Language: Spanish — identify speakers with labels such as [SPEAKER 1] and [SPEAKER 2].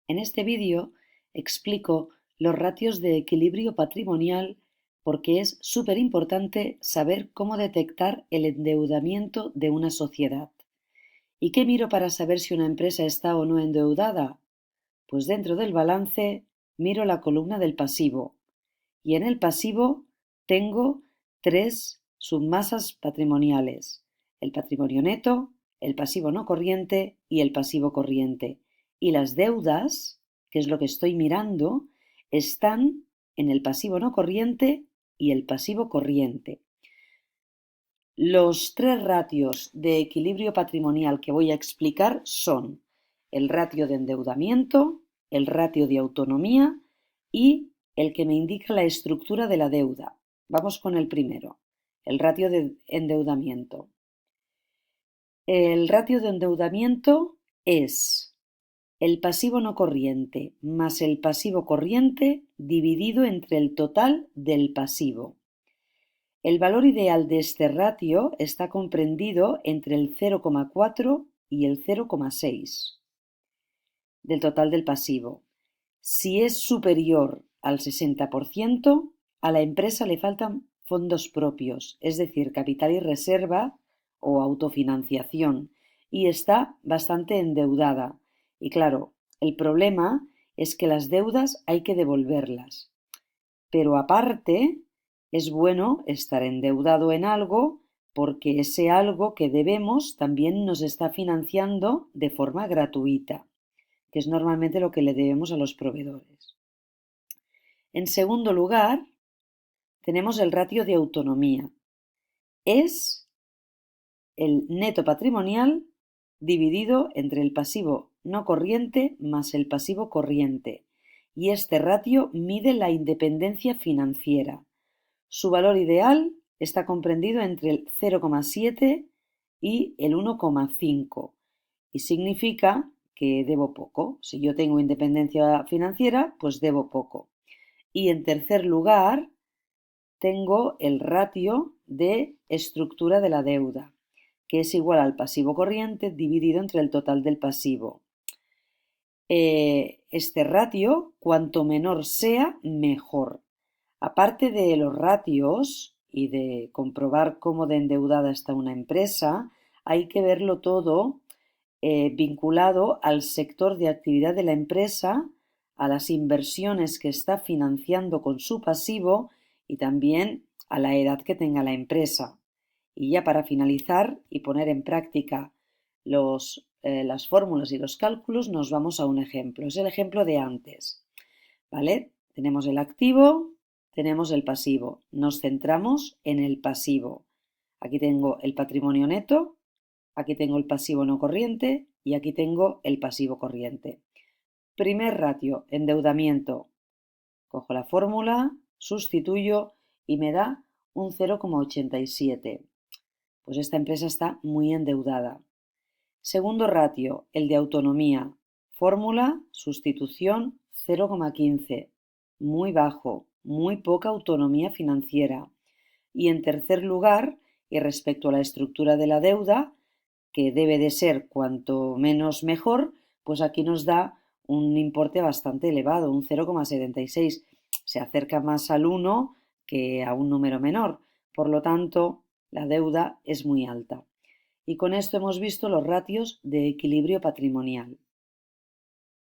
[SPEAKER 1] En este vídeo explico los ratios de equilibrio patrimonial porque es súper importante saber cómo detectar el endeudamiento de una sociedad. ¿Y qué miro para saber si una empresa está o no endeudada? Pues dentro del balance miro la columna del pasivo y en el pasivo tengo tres submasas patrimoniales: el patrimonio neto, el pasivo no corriente y el pasivo corriente. Y las deudas, que es lo que estoy mirando, están en el pasivo no corriente y el pasivo corriente. Los tres ratios de equilibrio patrimonial que voy a explicar son el ratio de endeudamiento, el ratio de autonomía y el que me indica la estructura de la deuda. Vamos con el primero, el ratio de endeudamiento. El ratio de endeudamiento es el pasivo no corriente más el pasivo corriente dividido entre el total del pasivo. El valor ideal de este ratio está comprendido entre el 0,4 y el 0,6 del total del pasivo. Si es superior al 60%, a la empresa le faltan fondos propios, es decir, capital y reserva o autofinanciación, y está bastante endeudada. Y claro, el problema es que las deudas hay que devolverlas. Pero aparte, es bueno estar endeudado en algo porque ese algo que debemos también nos está financiando de forma gratuita, que es normalmente lo que le debemos a los proveedores. En segundo lugar, tenemos el ratio de autonomía. Es el neto patrimonial dividido entre el pasivo no corriente más el pasivo corriente. Y este ratio mide la independencia financiera. Su valor ideal está comprendido entre el 0,7 y el 1,5 y significa que debo poco. Si yo tengo independencia financiera, pues debo poco. Y en tercer lugar, tengo el ratio de estructura de la deuda, que es igual al pasivo corriente dividido entre el total del pasivo. Este ratio, cuanto menor sea, mejor. Aparte de los ratios y de comprobar cómo de endeudada está una empresa, hay que verlo todo vinculado al sector de actividad de la empresa, a las inversiones que está financiando con su pasivo y también a la edad que tenga la empresa. Y ya para finalizar y poner en práctica las fórmulas y los cálculos, nos vamos a un ejemplo. Es el ejemplo de antes. ¿Vale? Tenemos el activo, tenemos el pasivo. Nos centramos en el pasivo. Aquí tengo el patrimonio neto, aquí tengo el pasivo no corriente y aquí tengo el pasivo corriente. Primer ratio, endeudamiento. Cojo la fórmula, sustituyo y me da un 0,87. Pues esta empresa está muy endeudada. Segundo ratio, el de autonomía. Fórmula, sustitución, 0,15. Muy bajo, muy poca autonomía financiera. Y en tercer lugar, y respecto a la estructura de la deuda, que debe de ser cuanto menos mejor, pues aquí nos da un importe bastante elevado, un 0,76. Se acerca más al 1 que a un número menor. Por lo tanto, la deuda es muy alta. Y con esto hemos visto los ratios de equilibrio patrimonial.